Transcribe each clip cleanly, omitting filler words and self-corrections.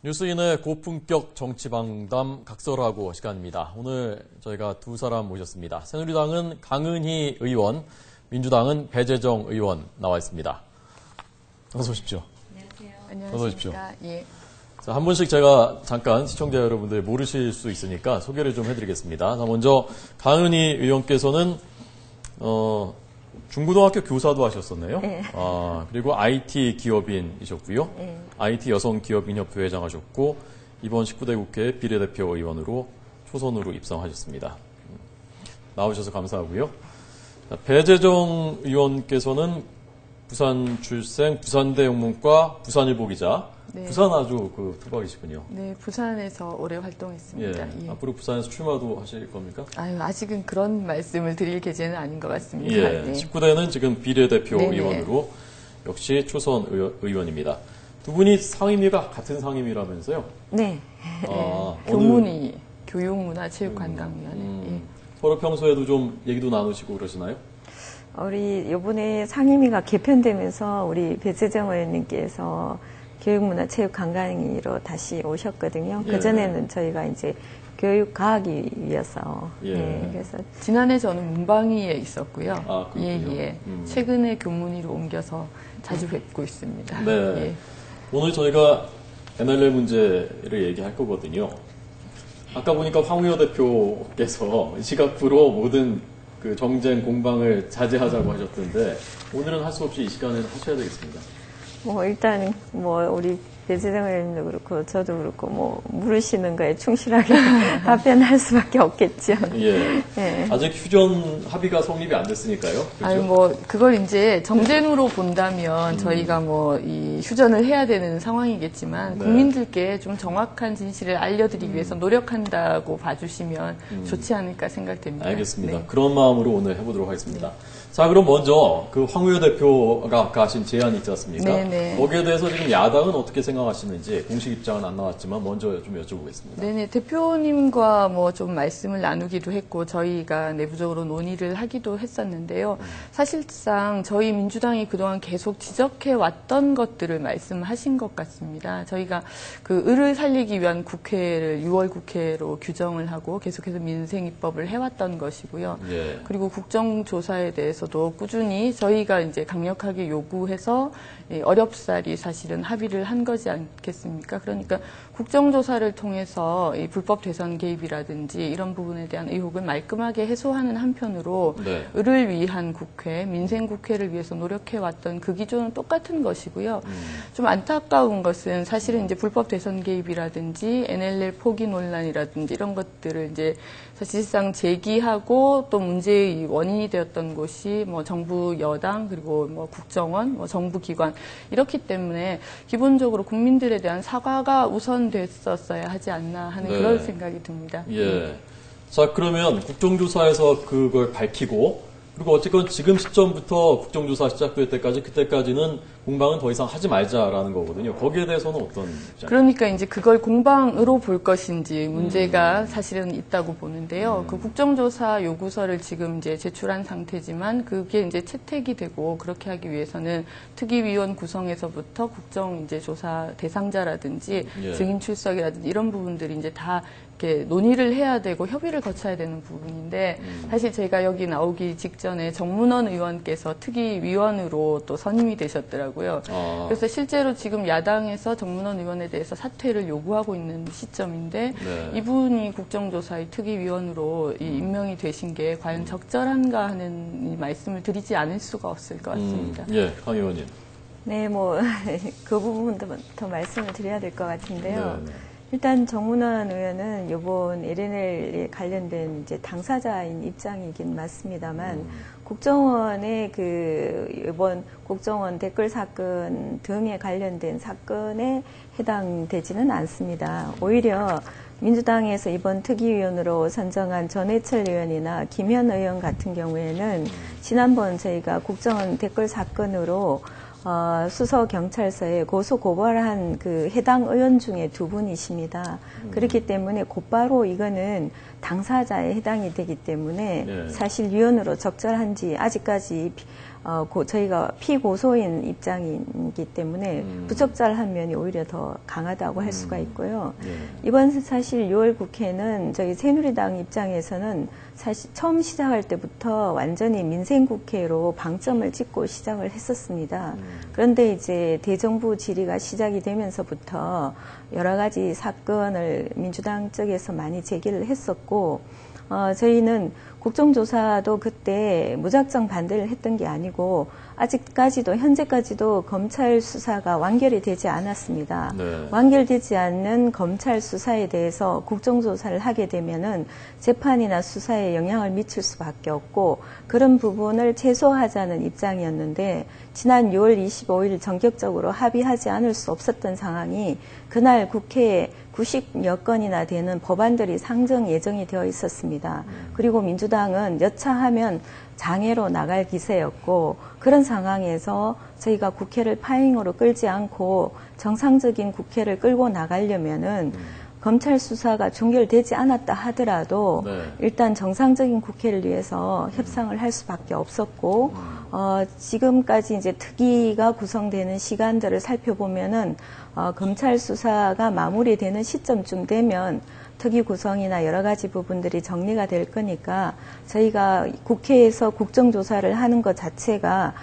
뉴스인의 고품격 정치방담 각설하고 시간입니다. 오늘 저희가 두 사람 모셨습니다. 새누리당은 강은희 의원, 민주당은 배재정 의원 나와 있습니다. 어서 오십시오. 안녕하세요. 어서 오십시오. 예. 자, 한 분씩 제가 잠깐 시청자 여러분들 모르실 수 있으니까 소개를 좀 해드리겠습니다. 자, 먼저 강은희 의원께서는 중고등학교 교사도 하셨었네요. 네. 그리고 IT 기업인이셨고요. 네. IT 여성기업인협회 회장 하셨고 이번 19대 국회 비례대표 의원으로 초선으로 입성하셨습니다. 나오셔서 감사하고요. 자, 배재정 의원께서는 부산 출생, 부산대 영문과, 부산일보 기자. 네. 부산 아주 토박이시군요. 네, 부산에서 오래 활동했습니다. 예. 앞으로 부산에서 출마도 하실 겁니까? 아직은 그런 말씀을 드릴 계제는 아닌 것 같습니다. 예. 네. 19대는 지금 비례대표 네네. 의원으로 역시 초선 의원입니다. 두 분이 상임위가 같은 상임위라면서요? 네. 교문위, 교육문화체육관광위원회. 예. 서로 평소에도 좀 얘기도 나누시고 그러시나요? 우리 이번에 상임위가 개편되면서 우리 배재정 의원님께서 교육문화체육관광위로 다시 오셨거든요. 예. 그전에는 저희가 이제 교육과학위여서. 예. 네, 그래서 지난해 저는 문방위에 있었고요. 그렇군요. 예. 최근에 교문위로 옮겨서 자주 뵙고 있습니다. 네. 예. 오늘 저희가 NLL 문제를 얘기할 거거든요. 아까 보니까 황우여 대표께서 시각부로 모든 그 정쟁 공방을 자제하자고 하셨던데 오늘은 할 수 없이 이 시간을 하셔야 되겠습니다. 일단 우리 배재정 의원님도 그렇고 저도 그렇고 물으시는 거에 충실하게 답변할 수밖에 없겠죠. 예. 네. 아직 휴전 합의가 성립이 안 됐으니까요. 그렇죠? 그걸 이제 정쟁으로 본다면 저희가 이 휴전을 해야 되는 상황이겠지만 네. 국민들께 좀 정확한 진실을 알려드리기 위해서 노력한다고 봐주시면 좋지 않을까 생각됩니다. 알겠습니다. 네. 그런 마음으로 오늘 해보도록 하겠습니다. 자, 그럼 먼저 그 황우여 대표가 아까 하신 제안이 있지 않습니까? 네네. 거기에 대해서 지금 야당은 어떻게 생각하시는지 공식 입장은 안 나왔지만 먼저 좀 여쭤보겠습니다. 네네. 대표님과 좀 말씀을 나누기도 했고 저희가 내부적으로 논의를 하기도 했었는데요. 사실상 저희 민주당이 그동안 계속 지적해 왔던 것들을 말씀하신 것 같습니다. 저희가 그 을을 살리기 위한 국회를 6월 국회로 규정을 하고 계속해서 민생 입법을 해왔던 것이고요. 예. 그리고 국정조사에 대해서도 꾸준히 저희가 이제 강력하게 요구해서 어렵사리 사실은 합의를 한 거지 않겠습니까? 그러니까 국정조사를 통해서 이 불법 대선 개입이라든지 이런 부분에 대한 의혹을 말끔하게 해소하는 한편으로 네. 을을 위한 국회, 민생 국회를 위해서 노력해왔던 그 기조는 똑같은 것이고요. 좀 안타까운 것은 사실은 이제 불법 대선 개입이라든지 NLL 포기 논란이라든지 이런 것들을 이제 사실상 제기하고 또 문제의 원인이 되었던 곳이 정부 여당 그리고 국정원, 정부기관 이렇기 때문에 기본적으로 국민들에 대한 사과가 우선됐었어야 하지 않나 하는 네. 그런 생각이 듭니다. 예. 자, 그러면 국정조사에서 그걸 밝히고 그리고 어쨌건 지금 시점부터 국정조사 시작될 때까지 그때까지는 공방은 더 이상 하지 말자라는 거거든요. 거기에 대해서는 어떤 입장? 그러니까 이제 그걸 공방으로 볼 것인지 문제가 사실은 있다고 보는데요. 그 국정조사 요구서를 지금 이제 제출한 상태지만 그게 이제 채택이 되고 그렇게 하기 위해서는 특위위원 구성에서부터 국정 이제 조사 대상자라든지 예. 증인 출석이라든지 이런 부분들이 이제 다 이렇게 논의를 해야 되고 협의를 거쳐야 되는 부분인데 사실 제가 여기 나오기 직전에 정문원 의원께서 특위위원으로 또 선임이 되셨더라고요. 그래서 실제로 지금 야당에서 정문원 의원에 대해서 사퇴를 요구하고 있는 시점인데 네. 이분이 국정조사의 특위위원으로 임명이 되신 게 과연 적절한가 하는 이 말씀을 드리지 않을 수가 없을 것 같습니다. 예, 강 의원님. 네, 그 부분도 더 말씀을 드려야 될 것 같은데요. 네. 일단 정문원 의원은 이번 LNL에 관련된 이제 당사자인 입장이긴 맞습니다만 국정원의 이번 국정원 댓글 사건 등에 관련된 사건에 해당되지는 않습니다. 오히려 민주당에서 이번 특위위원으로 선정한 전해철 의원이나 김현 의원 같은 경우에는 지난번 저희가 국정원 댓글 사건으로 수서경찰서에 고소 고발한 그 해당 의원 중에 두 분이십니다. 그렇기 때문에 곧바로 이거는 당사자에 해당이 되기 때문에 네. 사실 위원으로 적절한지 아직까지 저희가 피고소인 입장이기 때문에 부적절한 면이 오히려 더 강하다고 할 수가 있고요. 이번 사실 6월 국회는 저희 새누리당 입장에서는 사실 처음 시작할 때부터 완전히 민생국회로 방점을 찍고 시작을 했었습니다. 그런데 이제 대정부 질의가 시작이 되면서부터 여러 가지 사건을 민주당 쪽에서 많이 제기를 했었고, 저희는 국정조사도 그때 무작정 반대를 했던 게 아니고 아직까지도 현재까지도 검찰 수사가 완결이 되지 않았습니다. 네. 완결되지 않는 검찰 수사에 대해서 국정조사를 하게 되면은 재판이나 수사에 영향을 미칠 수밖에 없고 그런 부분을 최소화하자는 입장이었는데 지난 6월 25일 전격적으로 합의하지 않을 수 없었던 상황이 그날 국회에 90여 건이나 되는 법안들이 상정 예정이 되어 있었습니다. 그리고 민주당은 여차하면 장애로 나갈 기세였고 그런 상황에서 저희가 국회를 파행으로 끌지 않고 정상적인 국회를 끌고 나가려면은 검찰 수사가 종결되지 않았다 하더라도 네. 일단 정상적인 국회를 위해서 협상을 할 수밖에 없었고 지금까지 이제 특위가 구성되는 시간들을 살펴보면은 검찰 수사가 마무리되는 시점쯤 되면 특위 구성이나 여러 가지 부분들이 정리가 될 거니까 저희가 국회에서 국정조사를 하는 것 자체가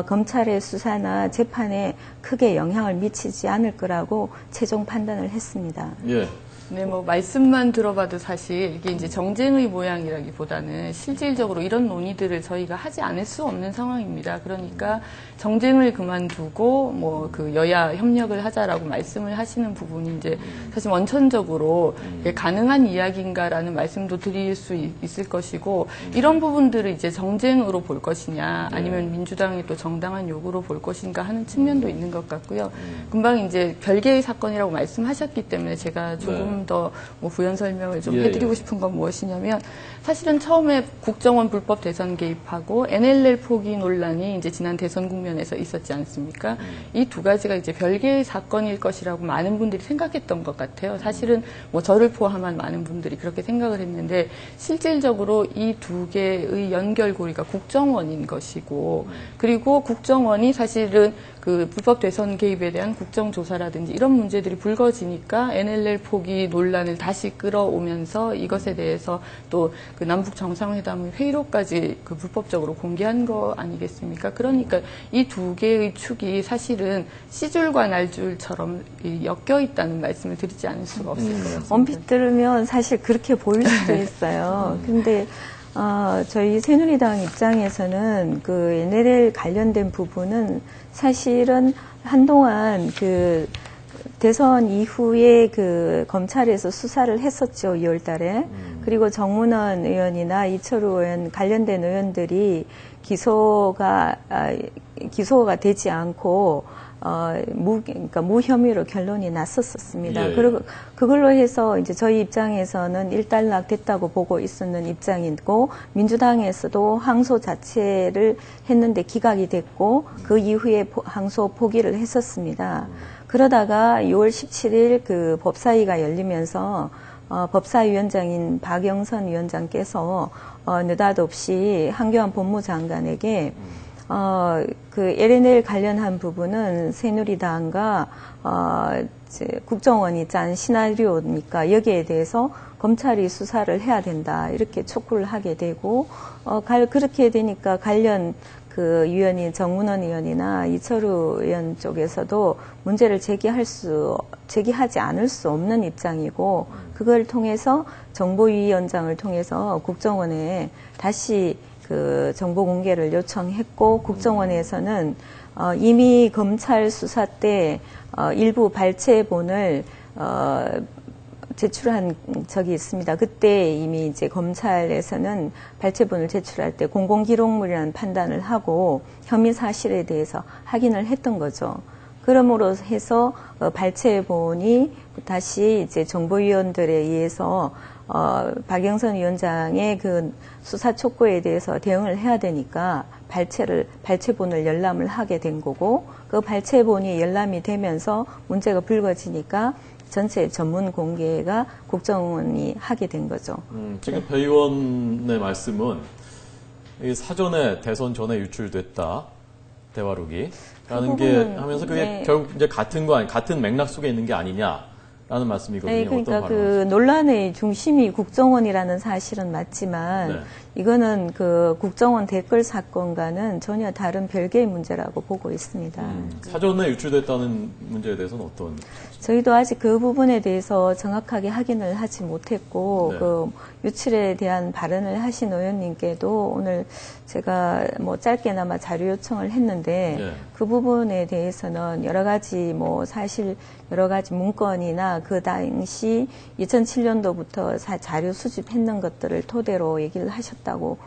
검찰의 수사나 재판에 크게 영향을 미치지 않을 거라고 최종 판단을 했습니다. 예. 네, 뭐 말씀만 들어봐도 사실 이게 이제 정쟁의 모양이라기보다는 실질적으로 이런 논의들을 저희가 하지 않을 수 없는 상황입니다. 그러니까 정쟁을 그만두고 뭐 그 여야 협력을 하자라고 말씀을 하시는 부분이 이제 사실 원천적으로 이게 가능한 이야기인가라는 말씀도 드릴 수 있을 것이고 이런 부분들을 이제 정쟁으로 볼 것이냐 아니면 민주당이 또 정당한 요구로 볼 것인가 하는 측면도 있는 것 같고요. 금방 이제 별개의 사건이라고 말씀하셨기 때문에 제가 조금 더 뭐 부연 설명을 좀 해드리고 싶은 건 무엇이냐면 사실은 처음에 국정원 불법 대선 개입하고 NLL 포기 논란이 이제 지난 대선 국면에서 있었지 않습니까? 이 두 가지가 이제 별개의 사건일 것이라고 많은 분들이 생각했던 것 같아요. 사실은 뭐 저를 포함한 많은 분들이 그렇게 생각을 했는데 실질적으로 이 두 개의 연결고리가 국정원인 것이고 그리고 국정원이 사실은 그 불법 대선 개입에 대한 국정조사라든지 이런 문제들이 불거지니까 NLL 포기 논란을 다시 끌어오면서 이것에 대해서 또 그 남북 정상회담의 회의록까지 그 불법적으로 공개한 거 아니겠습니까? 그러니까 이 두 개의 축이 사실은 씨줄과 날줄처럼 엮여 있다는 말씀을 드리지 않을 수가 없을 것 같습니다. 언뜻 들으면 사실 그렇게 보일 수도 있어요. 근데 저희 새누리당 입장에서는 그 NLL 관련된 부분은 사실은 한동안 그 대선 이후에 그 검찰에서 수사를 했었죠, 2월 달에. 그리고 정문원 의원이나 이철우 의원 관련된 의원들이 기소가 되지 않고 그러니까 무혐의로 결론이 났었습니다. 예. 그리고 그걸로 해서 이제 저희 입장에서는 일단락 됐다고 보고 있었는 입장이고 민주당에서도 항소 자체를 했는데 기각이 됐고 그 이후에 항소 포기를 했었습니다. 그러다가 6월 17일 그 법사위가 열리면서 법사위원장인 박영선 위원장께서 느닷없이 한교안 법무장관에게 그 LNL 관련한 부분은 새누리당과 국정원이 짠 시나리오니까 여기에 대해서 검찰이 수사를 해야 된다 이렇게 촉구를 하게 되고 그렇게 되니까 관련 그 위원인 정문원 의원이나 이철우 의원 쪽에서도 문제를 제기하지 않을 수 없는 입장이고 그걸 통해서 정보위원장을 통해서 국정원에 다시 그 정보 공개를 요청했고 국정원에서는 이미 검찰 수사 때 일부 발췌본을 제출한 적이 있습니다. 그때 이미 이제 검찰에서는 발췌본을 제출할 때 공공기록물이라는 판단을 하고 혐의 사실에 대해서 확인을 했던 거죠. 그러므로 해서 발췌본이 다시 이제 정보위원들에 의해서 박영선 위원장의 그 수사 촉구에 대해서 대응을 해야 되니까 발췌본을 열람을 하게 된 거고 그 발췌본이 열람이 되면서 문제가 불거지니까 전체 전문 공개가 국정원이 하게 된 거죠. 지금 배 의원의 말씀은 이 사전에 대선 전에 유출됐다 대화록이 라는 게 하면서 그게 네. 결국 이제 같은 맥락 속에 있는 게 아니냐라는 말씀이거든요. 네, 그러니까 어떤 그 논란의 중심이 국정원이라는 사실은 맞지만 네. 이거는 그 국정원 댓글 사건과는 전혀 다른 별개의 문제라고 보고 있습니다. 사전에 유출됐다는 문제에 대해서는 어떤? 저희도 아직 그 부분에 대해서 정확하게 확인을 하지 못했고 네. 그 유출에 대한 발언을 하신 의원님께도 오늘 제가 뭐 짧게나마 자료 요청을 했는데 네. 그 부분에 대해서는 여러 가지 뭐 사실 여러 가지 문건이나 그 당시 2007년도부터 자료 수집했는 것들을 토대로 얘기를 하셨다고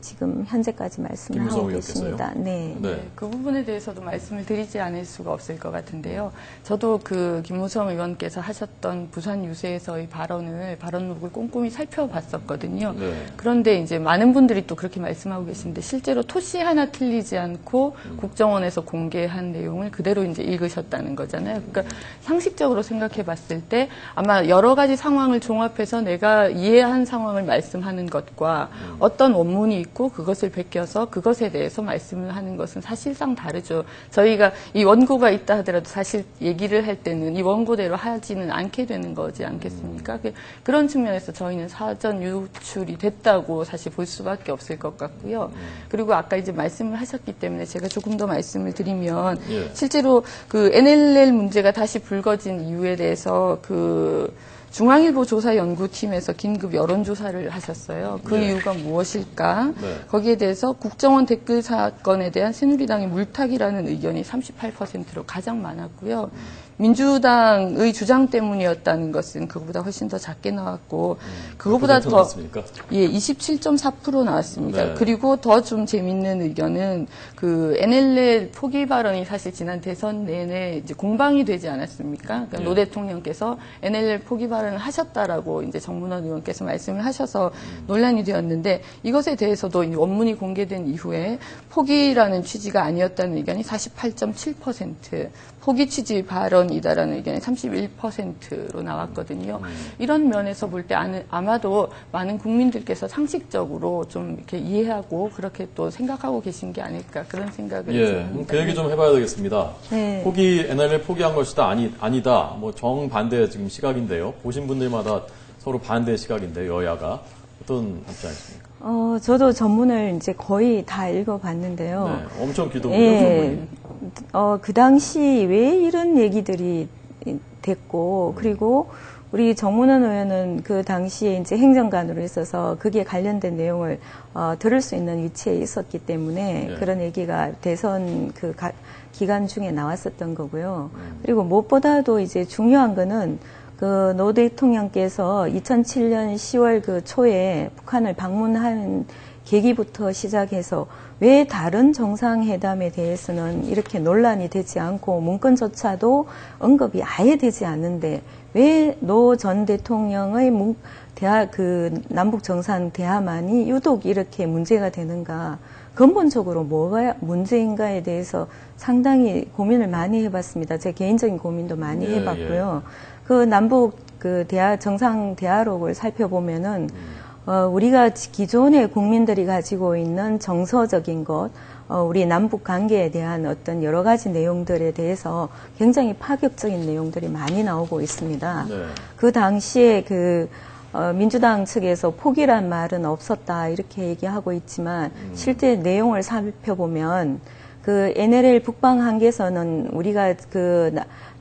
지금 현재까지 말씀을 하고 계십니다. 네. 네. 그 부분에 대해서도 말씀을 드리지 않을 수가 없을 것 같은데요. 저도 그 김무성 의원께서 하셨던 부산 유세에서의 발언록을 꼼꼼히 살펴봤었거든요. 네. 그런데 이제 많은 분들이 또 그렇게 말씀하고 계신데 실제로 토시 하나 틀리지 않고 국정원에서 공개한 내용을 그대로 이제 읽으셨다는 거잖아요. 그러니까 상식적으로 생각해 봤을 때 아마 여러 가지 상황을 종합해서 내가 이해한 상황을 말씀하는 것과 어떤 원문이 있고 그것을 베껴서 그것에 대해서 말씀을 하는 것은 사실상 다르죠. 저희가 이 원고가 있다 하더라도 사실 얘기를 할 때는 이 원고대로 하지는 않게 되는 거지 않겠습니까? 그런 측면에서 저희는 사전 유출이 됐다고 사실 볼 수밖에 없을 것 같고요. 그리고 아까 이제 말씀을 하셨기 때문에 제가 조금 더 말씀을 드리면 예. 실제로 그 NLL 문제가 다시 불거진 이유에 대해서 그 중앙일보 조사연구팀에서 긴급 여론조사를 하셨어요. 그 네. 이유가 무엇일까? 네. 거기에 대해서 국정원 댓글 사건에 대한 새누리당의 물타기라는 의견이 38%로 가장 많았고요. 민주당의 주장 때문이었다는 것은 그거보다 훨씬 더 작게 나왔고 그거보다 더 나왔습니까? 예, 27.4% 나왔습니다. 네. 그리고 더 좀 재밌는 의견은 그 NLL 포기 발언이 사실 지난 대선 내내 이제 공방이 되지 않았습니까? 그러니까 예. 노 대통령께서 NLL 포기 발언을 하셨다라고 이제 정문원 의원께서 말씀을 하셔서 논란이 되었는데 이것에 대해서도 이 원문이 공개된 이후에 포기라는 취지가 아니었다는 의견이 48.7%, 포기 취지 발언이다라는 의견이 31%로 나왔거든요. 이런 면에서 볼 때 아마도 많은 국민들께서 상식적으로 좀 이렇게 이해하고 그렇게 또 생각하고 계신 게 아닐까 그런 생각을 예, 합니다. 그 얘기 좀 해봐야 되겠습니다. 네. NLL 포기한 것이다 아니다. 뭐 정반대 지금 시각인데요. 보신 분들마다 서로 반대 시각인데 여야가 어떤 입장이십니까? 저도 전문을 이제 거의 다 읽어봤는데요. 네, 엄청 기도군요. 예. 그 당시 왜 이런 얘기들이 됐고, 그리고 우리 정문원 의원은 그 당시에 이제 행정관으로 있어서 거기에 관련된 내용을 들을 수 있는 위치에 있었기 때문에 네. 그런 얘기가 대선 기간 중에 나왔었던 거고요. 그리고 무엇보다도 이제 중요한 거는 그 노 대통령께서 2007년 10월 그 초에 북한을 방문한 계기부터 시작해서 왜 다른 정상회담에 대해서는 이렇게 논란이 되지 않고 문건조차도 언급이 아예 되지 않는데 왜 노 전 대통령의 남북 정상 대화만이 유독 이렇게 문제가 되는가? 근본적으로 뭐가 문제인가에 대해서 상당히 고민을 많이 해봤습니다. 제 개인적인 고민도 많이 해봤고요. 그 남북 정상 대화록을 살펴보면은 우리가 기존의 국민들이 가지고 있는 정서적인 것, 우리 남북 관계에 대한 어떤 여러 가지 내용들에 대해서 굉장히 파격적인 내용들이 많이 나오고 있습니다. 네. 그 당시에 민주당 측에서 포기란 말은 없었다 이렇게 얘기하고 있지만 실제 내용을 살펴보면 그 NLL 북방 한계선은 우리가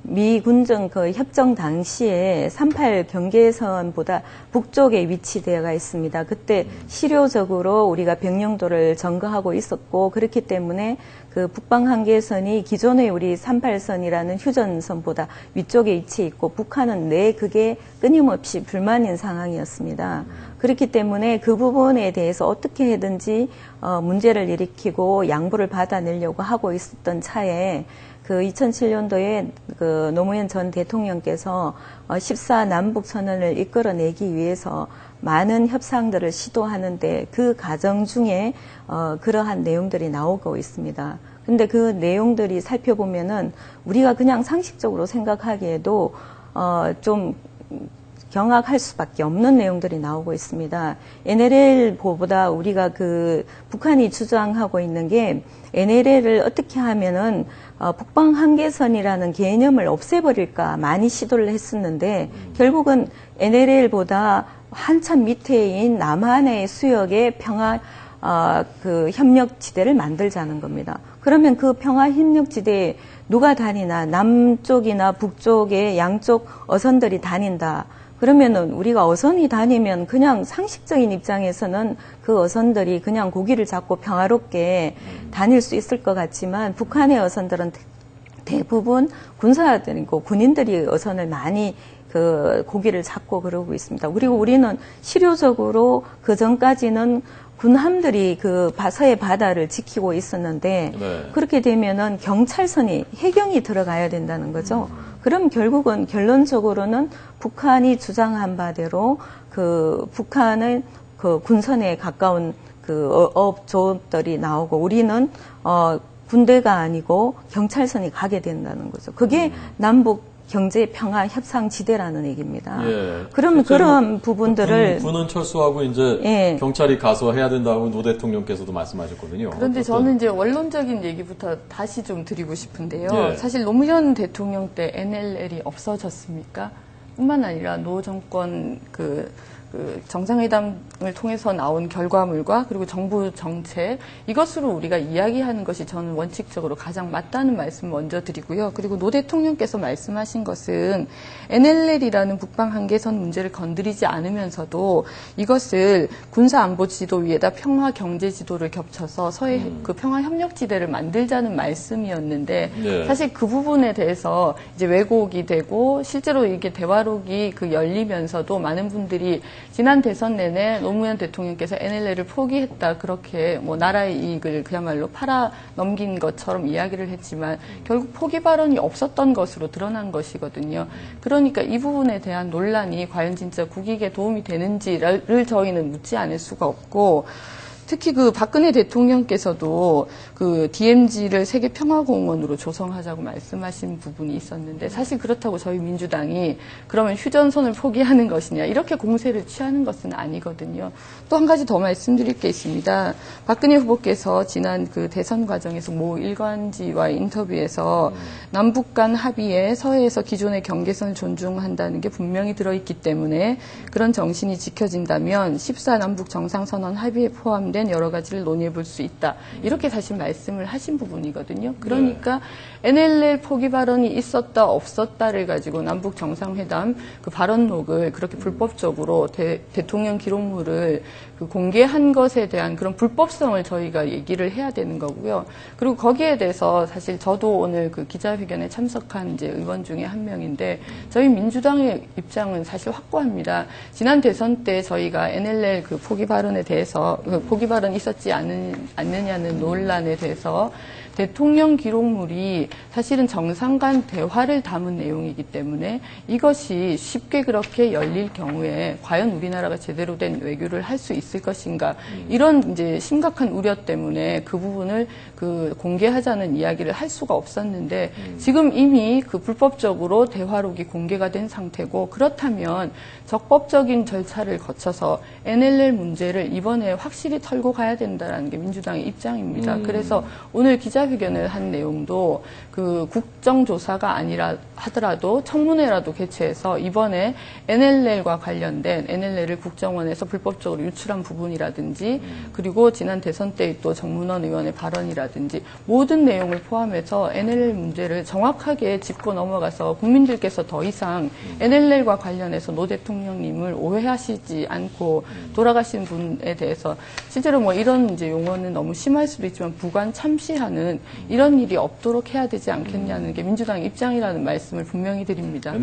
미군정 협정 당시에 38 경계선보다 북쪽에 위치되어 있습니다. 그때 실효적으로 우리가 병영도를 점거하고 있었고 그렇기 때문에 그 북방 한계선이 기존의 우리 38선이라는 휴전선보다 위쪽에 위치해 있고 북한은 그게 끊임없이 불만인 상황이었습니다. 그렇기 때문에 그 부분에 대해서 어떻게 해든지 문제를 일으키고 양보를 받아내려고 하고 있었던 차에 그 2007년도에 그 노무현 전 대통령께서 14 남북 선언을 이끌어내기 위해서 많은 협상들을 시도하는데 그 과정 중에 그러한 내용들이 나오고 있습니다. 근데 그 내용들이 살펴보면은 우리가 그냥 상식적으로 생각하기에도 좀 경악할 수밖에 없는 내용들이 나오고 있습니다. NLL보다 우리가 북한이 주장하고 있는 게 NLL을 어떻게 하면은 북방 한계선이라는 개념을 없애버릴까 많이 시도를 했었는데 결국은 NLL보다 한참 밑에인 남한의 수역의 평화 협력지대를 만들자는 겁니다. 그러면 그 평화 협력지대에 누가 다니나 남쪽이나 북쪽의 양쪽 어선들이 다닌다. 그러면은 우리가 어선이 다니면 그냥 상식적인 입장에서는 그 어선들이 그냥 고기를 잡고 평화롭게 다닐 수 있을 것 같지만 북한의 어선들은 대부분 군사들이고 군인들이 어선을 많이 고기를 잡고 그러고 있습니다. 그리고 우리는 실효적으로 그 전까지는 군함들이 서해 바다를 지키고 있었는데 네. 그렇게 되면은 경찰선이 해경이 들어가야 된다는 거죠. 그럼 결국은 결론적으로는 북한이 주장한 바대로 북한은 군선에 가까운 어업조업들이 나오고 우리는 군대가 아니고 경찰선이 가게 된다는 거죠. 그게 남북 경제 평화 협상 지대라는 얘기입니다. 예. 그러면 그런 부분들을 군은 철수하고 이제 예. 경찰이 가서 해야 된다고 노 대통령께서도 말씀하셨거든요. 그런데 저는 이제 원론적인 얘기부터 다시 좀 드리고 싶은데요. 예. 사실 노무현 대통령 때 NLL이 없어졌습니까? 뿐만 아니라 노 정권 정상회담을 통해서 나온 결과물과 그리고 정부 정책 이것으로 우리가 이야기하는 것이 저는 원칙적으로 가장 맞다는 말씀 먼저 드리고요. 그리고 노 대통령께서 말씀하신 것은 NLL이라는 북방 한계선 문제를 건드리지 않으면서도 이것을 군사안보지도 위에다 평화경제지도를 겹쳐서 서해 평화협력지대를 만들자는 말씀이었는데 네. 사실 그 부분에 대해서 이제 왜곡이 되고 실제로 이게 대화록이 열리면서도 많은 분들이 지난 대선 내내 노무현 대통령께서 NLL을 포기했다 그렇게 나라의 이익을 그야말로 팔아 넘긴 것처럼 이야기를 했지만 결국 포기 발언이 없었던 것으로 드러난 것이거든요. 그러니까 이 부분에 대한 논란이 과연 진짜 국익에 도움이 되는지를 저희는 묻지 않을 수가 없고 특히 박근혜 대통령께서도 DMZ를 세계평화공원으로 조성하자고 말씀하신 부분이 있었는데 사실 그렇다고 저희 민주당이 그러면 휴전선을 포기하는 것이냐 이렇게 공세를 취하는 것은 아니거든요. 또 한 가지 더 말씀드릴 게 있습니다. 박근혜 후보께서 지난 대선 과정에서 모 일간지와의 인터뷰에서 남북 간 합의에 서해에서 기존의 경계선을 존중한다는 게 분명히 들어있기 때문에 그런 정신이 지켜진다면 14 남북 정상선언 합의에 포함된 여러 가지를 논의해 볼 수 있다. 이렇게 사실 말씀을 하신 부분이거든요. 그러니까 NLL 포기 발언이 있었다 없었다를 가지고 남북 정상회담 발언록을 그렇게 불법적으로 대통령 기록물을 공개한 것에 대한 그런 불법성을 저희가 얘기를 해야 되는 거고요. 그리고 거기에 대해서 사실 저도 오늘 기자회견에 참석한 이제 의원 중에 한 명인데 저희 민주당의 입장은 사실 확고합니다. 지난 대선 때 저희가 NLL 포기 발언에 대해서 포기 발언이 있었지 않느냐는 논란에 대해서 대통령 기록물이 사실은 정상 간 대화를 담은 내용이기 때문에 이것이 쉽게 그렇게 열릴 경우에 과연 우리나라가 제대로 된 외교를 할 수 있을 것인가 이런 이제 심각한 우려 때문에 그 부분을 공개하자는 이야기를 할 수가 없었는데 지금 이미 불법적으로 대화록이 공개가 된 상태고 그렇다면 적법적인 절차를 거쳐서 NLL 문제를 이번에 확실히 털고 가야 된다는 게 민주당의 입장입니다. 그래서 오늘 기자회견을 한 내용도 국정조사가 아니라 하더라도 청문회라도 개최해서 이번에 NLL과 관련된 NLL을 국정원에서 불법적으로 유출한 부분이라든지 그리고 지난 대선 때 또 정문원 의원의 발언이라든지 모든 내용을 포함해서 NLL 문제를 정확하게 짚고 넘어가서 국민들께서 더 이상 NLL과 관련해서 노 대통령님을 오해하시지 않고 돌아가신 분에 대해서 실제로 이런 이제 용어는 너무 심할 수도 있지만 부관 참시하는 이런 일이 없도록 해야 되지 않겠냐는 게 민주당 입장이라는 말씀을 분명히 드립니다.